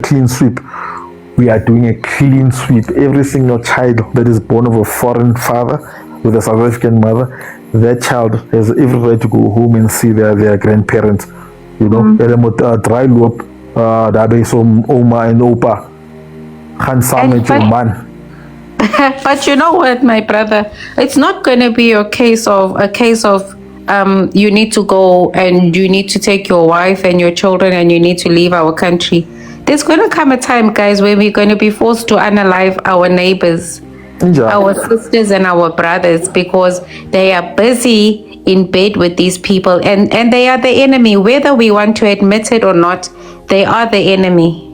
clean sweep. We are doing a clean sweep. Every single child that is born of a foreign father with a South African mother, that child has every right to go home and see their grandparents. You know, dry loop, daarbij zo'n oma en opa gaan samen met je man. But you know what, my brother, it's not going to be a case of you need to go and you need to take your wife and your children and you need to leave our country. There's going to come a time, guys, where we're going to be forced to unalive our neighbors, our sisters and our brothers, because they are busy in bed with these people, and they are the enemy. Whether we want to admit it or not, they are the enemy.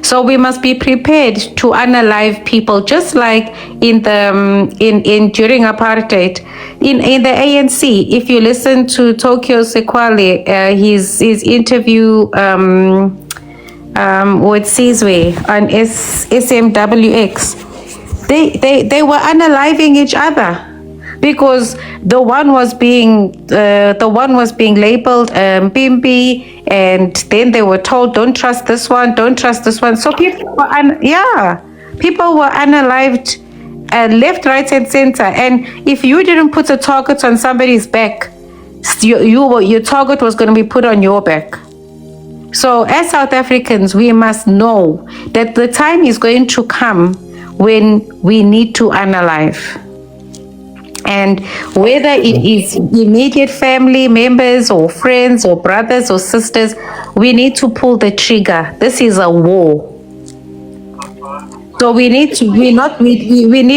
So we must be prepared to unalive people, just like in the during apartheid, in the ANC. If you listen to Tokyo Sekwale, his interview with Sizwe on SMWX, they were unaliving each other, because the one was being labeled Pimpi, and then they were told, don't trust this one, don't trust this one. So people were unalived left, right, and center. And if you didn't put a target on somebody's back, your target was going to be put on your back. So as South Africans, we must know that the time is going to come when we need to unalive. And whether it is immediate family members or friends or brothers or sisters, we need to pull the trigger. This is a war. So we need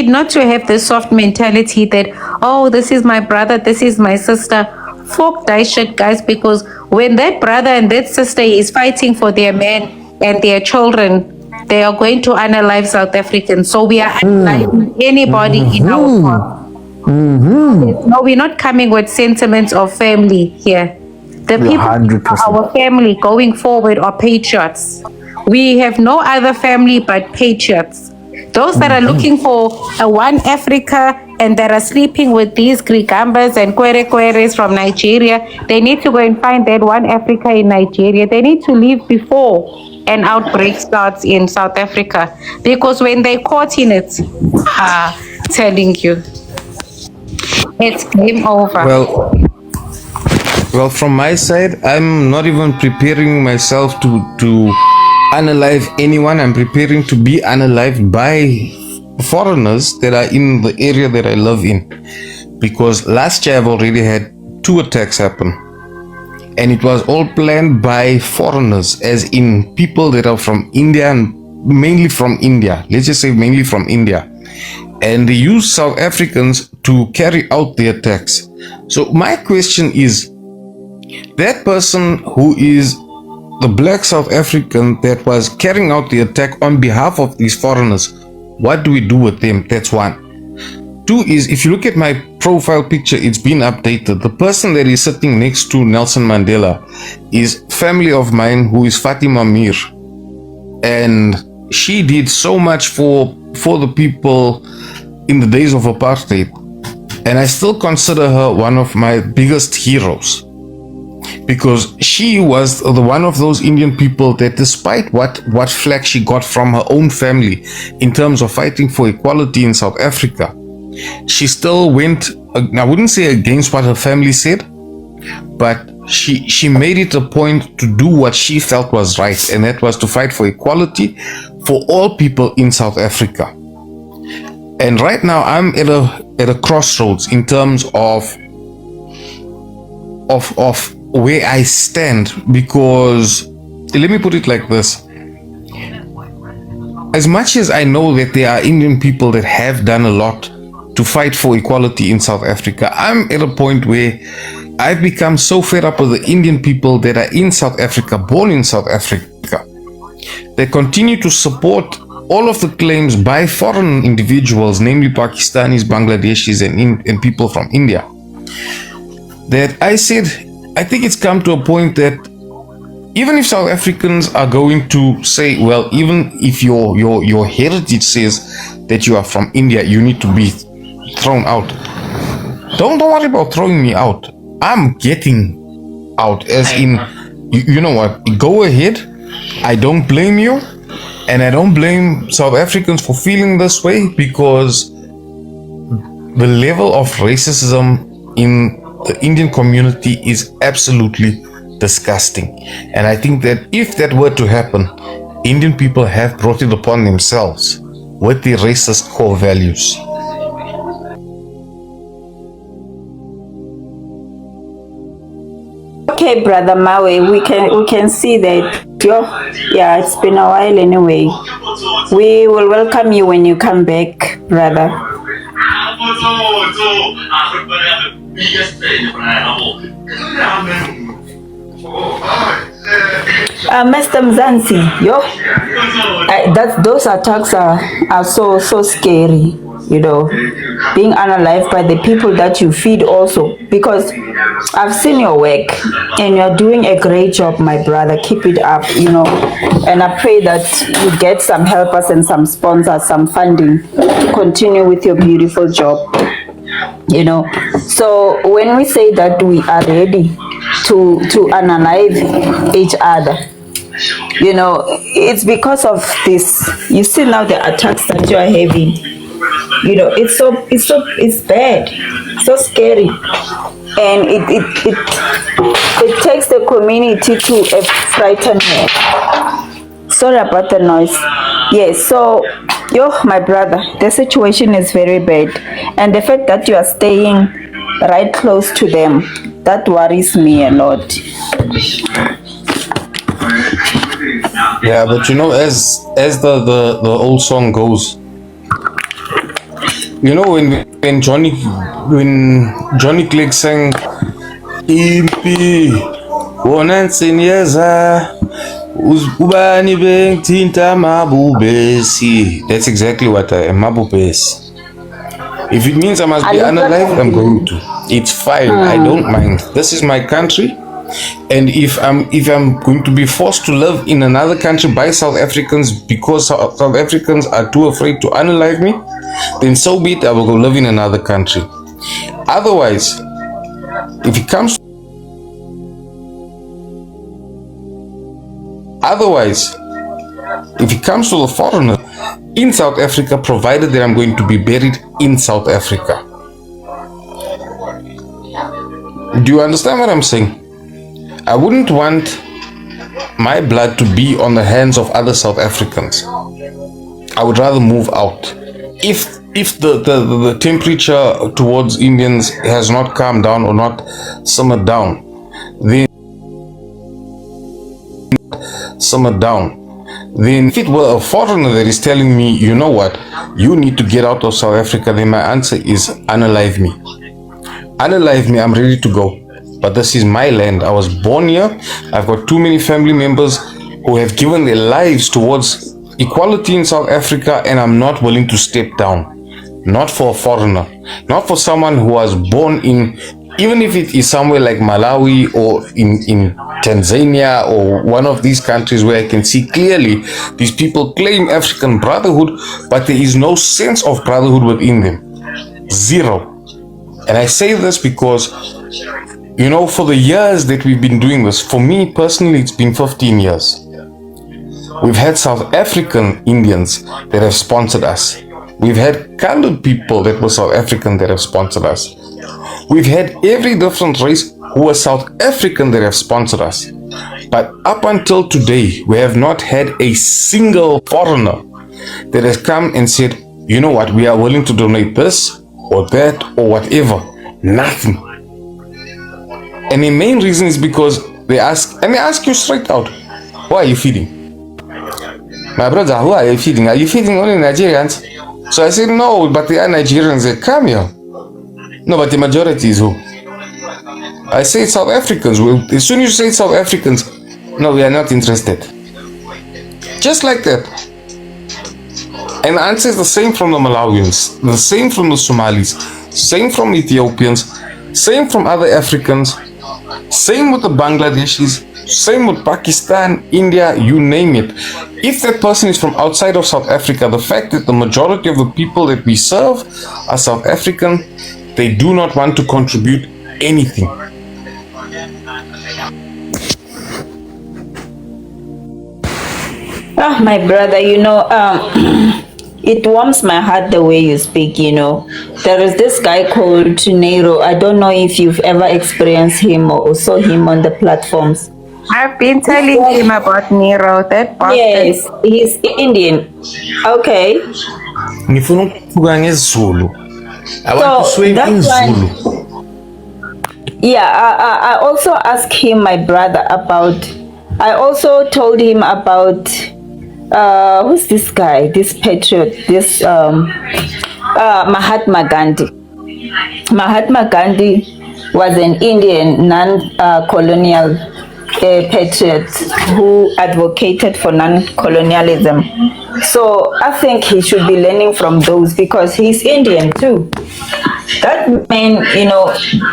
not to have the soft mentality that, oh, this is my brother, this is my sister. Fuck that shit, guys, because when that brother and that sister is fighting for their man and their children, they are going to unalive South Africans. So we are unaliving anybody in our corner. No, we're not coming with sentiments of family here. The people 100%. Our family going forward are patriots. We have no other family but patriots. Those that are looking for a one Africa and that are sleeping with these Grigambas and Kwerekweres from Nigeria, they need to go and find that one Africa in Nigeria. They need to leave before an outbreak starts in South Africa. Because when they're caught in it, telling you, it's game over. Well, from my side, I'm not even preparing myself to unalive anyone. I'm preparing to be unalived by foreigners that are in the area that I live in. Because last year I've already had 2 attacks happen. And it was all planned by foreigners, as in people that are from India, and mainly from India. Let's just say mainly from India. And they use South Africans to carry out the attacks. So my question is, that person who is the black South African that was carrying out the attack on behalf of these foreigners, what do we do with them? That's one. 2 is, if you look at my profile picture, it's been updated. The person that is sitting next to Nelson Mandela is family of mine, who is Fatima Mir. And she did so much for the people in the days of apartheid, and I still consider her one of my biggest heroes, because she was the one of those Indian people that, despite what flack she got from her own family in terms of fighting for equality in South Africa, she still went, I wouldn't say against what her family said, but she made it a point to do what she felt was right, and that was to fight for equality for all people in South Africa. And right now I'm at a crossroads in terms of where I stand, because let me put it like this. As much as I know that there are Indian people that have done a lot to fight for equality in South Africa, I'm at a point where I've become so fed up with the Indian people that are in South Africa, born in South Africa. They continue to support all of the claims by foreign individuals, namely Pakistanis, Bangladeshis, and people from India, that I said, I think it's come to a point that even if South Africans are going to say, well, even if your heritage says that you are from India, you need to be thrown out. Don't worry about throwing me out. I'm getting out, as in, you know what, go ahead. I don't blame you, and I don't blame South Africans for feeling this way, because the level of racism in the Indian community is absolutely disgusting. And I think that if that were to happen, Indian people have brought it upon themselves with the racist core values. Okay, brother Maui, we can see that. Yeah, it's been a while anyway. We will welcome you when you come back, brother. Mr. Mzansi, those attacks are so scary, you know, being unalived by the people that you feed also, because I've seen your work and you're doing a great job, my brother. Keep it up, you know, and I pray that you get some helpers and some sponsors, some funding to continue with your beautiful job, you know. So when we say that we are ready to unalive each other, you know, it's because of this. You see now the attacks that you are having, you know, it's bad, so scary, and it takes the community to a frightened man. Sorry about the noise. Yes, so my brother, the situation is very bad, and the fact that you are staying right close to them, that worries me a lot. Yeah, but you know, as the old song goes, you know, when Johnny Clegg sang Impi Wonansinyeza Ubani Bengtinta Mabubesi. That's exactly what I am, Mabubesi. If it means I must be unalive, I'm going to. It's fine. I don't mind. This is my country. And if I'm going to be forced to live in another country by South Africans because South Africans are too afraid to unalive me, then so be it. I will go live in another country. Otherwise, if it comes to the foreigner in South Africa, provided that I'm going to be buried in South Africa. Do you understand what I'm saying? I wouldn't want my blood to be on the hands of other South Africans. I would rather move out. If the temperature towards Indians has not calmed down or not simmered down, then if it were a foreigner that is telling me, you know what, you need to get out of South Africa, then my answer is unalive me. Unalive me, I'm ready to go. But this is my land. I was born here. I've got too many family members who have given their lives towards equality in South Africa, and I'm not willing to step down. Not for a foreigner. Not for someone who was born in, even if it is somewhere like Malawi or in Tanzania or one of these countries where I can see clearly these people claim African brotherhood, but there is no sense of brotherhood within them. Zero. And I say this because, you know, for the years that we've been doing this, for me personally, it's been 15 years. We've had South African Indians that have sponsored us. We've had colored people that were South African that have sponsored us. We've had every different race who was South African that have sponsored us. But up until today, we have not had a single foreigner that has come and said, you know what, we are willing to donate this or that or whatever. Nothing. And the main reason is because they ask you straight out, who are you feeding? My brother, who are you feeding? Are you feeding only Nigerians? So I said, no, but they are Nigerians. They come here. No, but the majority is who? I say South Africans. Well, as soon as you say South Africans, no, we are not interested. Just like that. And the answer is the same from the Malawians, the same from the Somalis, same from Ethiopians, same from other Africans, same with the Bangladeshis, same with Pakistan, India, you name it. If that person is from outside of South Africa, the fact that the majority of the people that we serve are South African, they do not want to contribute anything. Ah, my brother, it warms my heart the way you speak, There is this guy called Nero. I don't know if you've ever experienced him or saw him on the platforms. I've been telling him about Nero, that bastard. Yes, he's Indian. Okay. Ngifuna ukukhuluma ngesiZulu. I want to So swim in that's why. Zulu. Yeah, I also asked him, my brother, I also told him about, who's this guy, this patriot, this Mahatma Gandhi. Mahatma Gandhi was an Indian non-colonial patriot who advocated for non-colonialism. So I think he should be learning from those because he's Indian too. That man,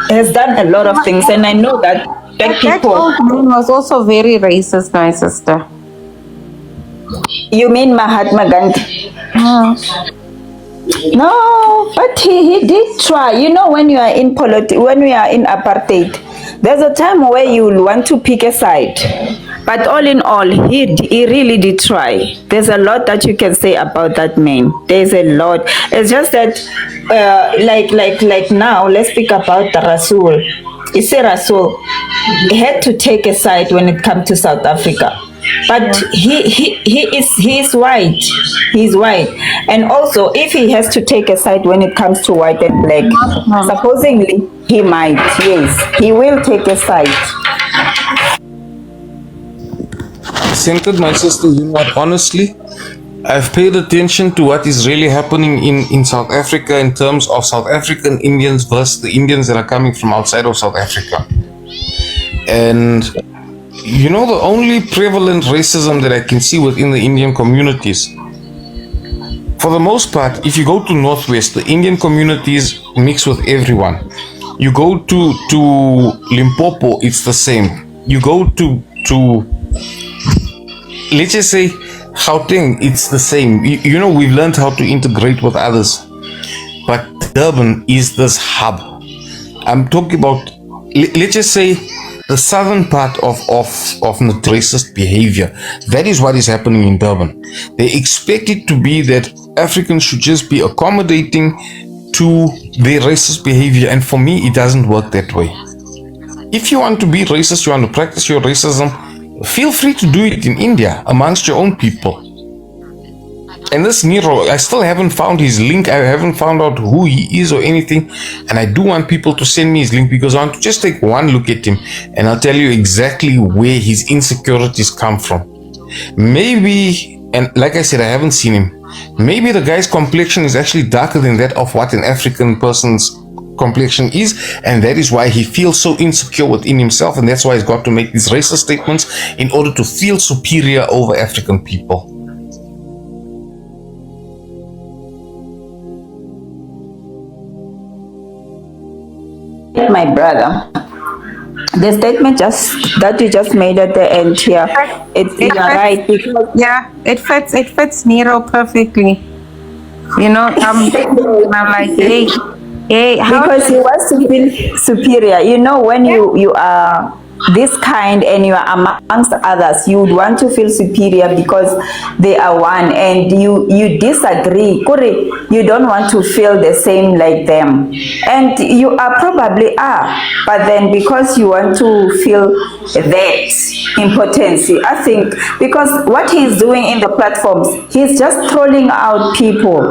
has done a lot of things, and I know that black That people. old man was also very racist, my sister. You mean Mahatma Gandhi? No, but he did try. When you are in when we are in apartheid, there's a time where you will want to pick a side. But all in all, he really did try. There's a lot that you can say about that man. There's a lot. It's just that, like now, let's speak about Rasul. You see, Rasul, he had to take a side when it comes to South Africa. But he is white. He's white. And also, if he has to take a side when it comes to white and black, supposedly he might. Yes, he will take a side. Centered, my sister, what, honestly, I've paid attention to what is really happening in South Africa in terms of South African Indians versus the Indians that are coming from outside of South Africa. And the only prevalent racism that I can see within the Indian communities, for the most part, if you go to Northwest, the Indian communities mix with everyone. You go to Limpopo, it's the same. You go to let's just say Gauteng, it's the same. We've learned how to integrate with others. But Durban is this hub. I'm talking about, let's just say, the southern part of racist behavior. That is what is happening in Durban. They expect it to be that Africans should just be accommodating to their racist behavior. And for me, it doesn't work that way. If you want to be racist, you want to practice your racism, feel free to do it in India amongst your own people. And this Nero, I still haven't found his link. I haven't found out who he is or anything. And I do want people to send me his link because I want to just take one look at him and I'll tell you exactly where his insecurities come from. Maybe, and like I said, I haven't seen him. Maybe the guy's complexion is actually darker than that of what an African person's complexion is, and that is why he feels so insecure within himself, and that's why he's got to make these racist statements in order to feel superior over African people. My brother, the statement that you just made at the end here, you're right, because it fits Nero perfectly. I'm like, hey, because he wants to feel superior. When you are this kind and you are amongst others, you would want to feel superior because they are one, and you disagree. You don't want to feel the same like them, and you are probably but then because you want to feel that importance, I think, because what he's doing in the platforms, he's just trolling out people.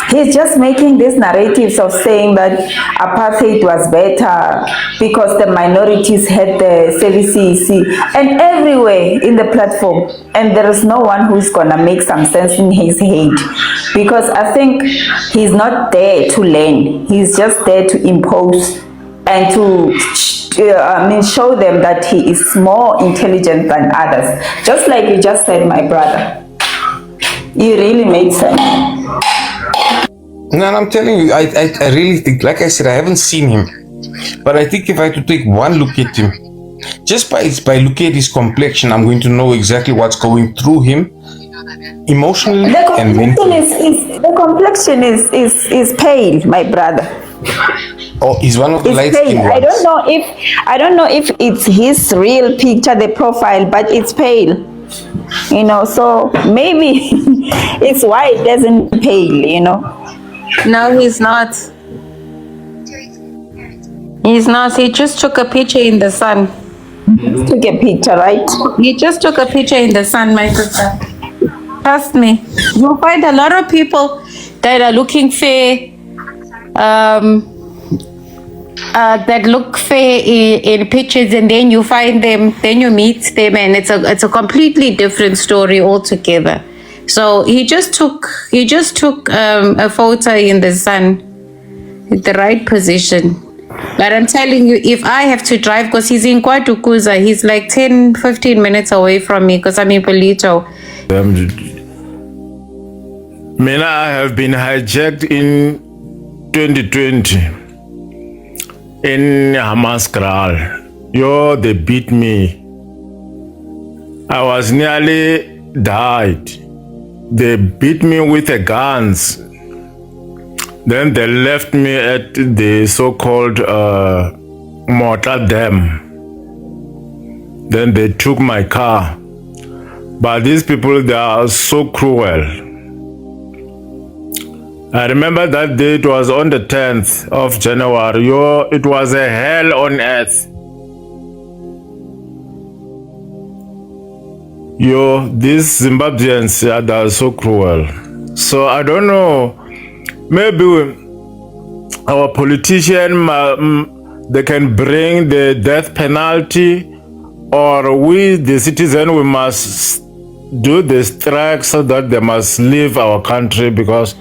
He's just making these narratives of saying that apartheid was better because the minorities had the services and everywhere in the platform, and there is no one who's gonna make some sense in his head, because I think he's not there to learn. He's just there to impose and to show them that he is more intelligent than others, just like you just said, my brother. You really made sense. No, I'm telling you, I really think, like I said, I haven't seen him, but I think if I had to take one look at him, just by looking at his complexion, I'm going to know exactly what's going through him emotionally and mentally. The complexion is pale, my brother. Oh, he's one of the light-skinned ones. I don't know if it's his real picture, the profile, but it's pale. You know, so maybe it's why it doesn't pale, you know. No, he's not. He's not. He just took a picture in the sun. Took a picture, right? He just took a picture in the sun, my sister. Trust me. You'll find a lot of people that are looking fair, that look fair in pictures, and then you find them, then you meet them, and it's a completely different story altogether. So he just took a photo in the sun, the right position. But I'm telling you, if I have to drive, because he's in Kwatukuza, he's like 10-15 minutes away from me, because I'm in Polito. Mina, I have been hijacked in 2020 in Hamaskral. Yo, they beat me. I was nearly died. They beat me with the guns. Then they left me at the so-called Mota Dam. Then they took my car. But these people, they are so cruel. I remember that day, it was on the 10th of January. Yo, it was a hell on earth. Yo, these Zimbabweans, they are so cruel. So I don't know. Maybe our politician, they can bring the death penalty, or we, the citizen, we must do the strike so that they must leave our country, because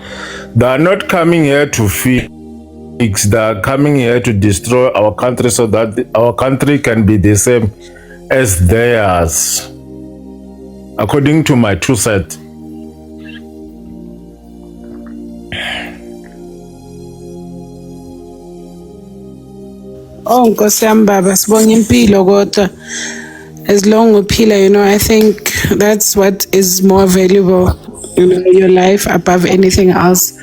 they are not coming here to fix, they are coming here to destroy our country so that our country can be the same as theirs, according to my two cents. Oh, Nkosi yami baba, sibonga impilo kodwa as long uphila, you know, I think that's what is more valuable, you know, your life above anything else.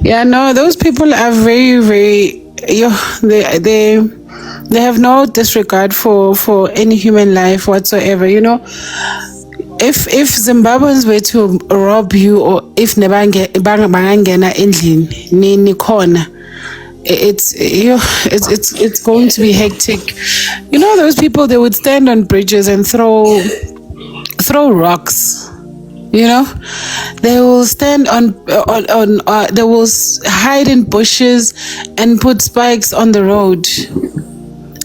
Yeah, no, those people are very, very, they have no disregard for any human life whatsoever, you know. If Zimbabweans were to rob you, or if bangangena endlini ni khona, it's going to be hectic. You know, those people, they would stand on bridges and throw rocks. You know, they will stand they will hide in bushes and put spikes on the road.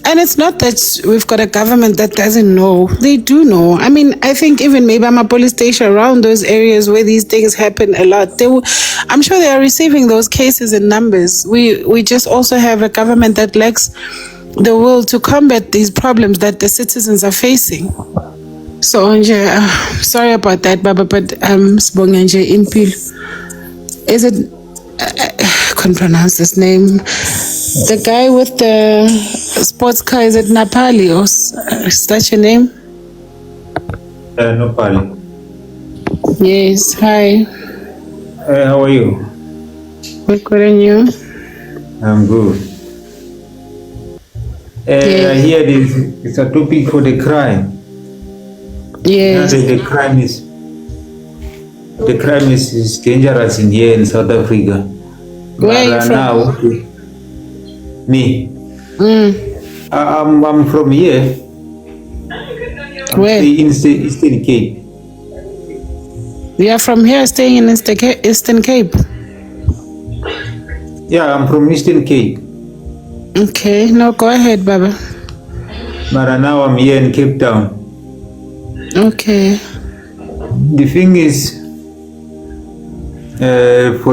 And it's not that we've got a government that doesn't know. They do know. I mean, I think even maybe I'm a police station around those areas where these things happen a lot. I'm sure they are receiving those cases in numbers. We just also have a government that lacks the will to combat these problems that the citizens are facing. So, sorry about that, Baba, but Sibonga nje impilo. Is it? I couldn't pronounce this name. The guy with the sports car, is it Napali, or is that your name? Napali. Yes, hi. How are you? We're good, and you? I'm good. Yes. I hear this, it's a topic for the crime. Yes. The crime is dangerous in here in South Africa. Where are you from? Now, me. I'm from here. Where? In Eastern Cape. You are from here, staying in Eastern Cape? Yeah, I'm from Eastern Cape. Okay, no, go ahead, Baba. But now I'm here in Cape Town. Okay. The thing is, for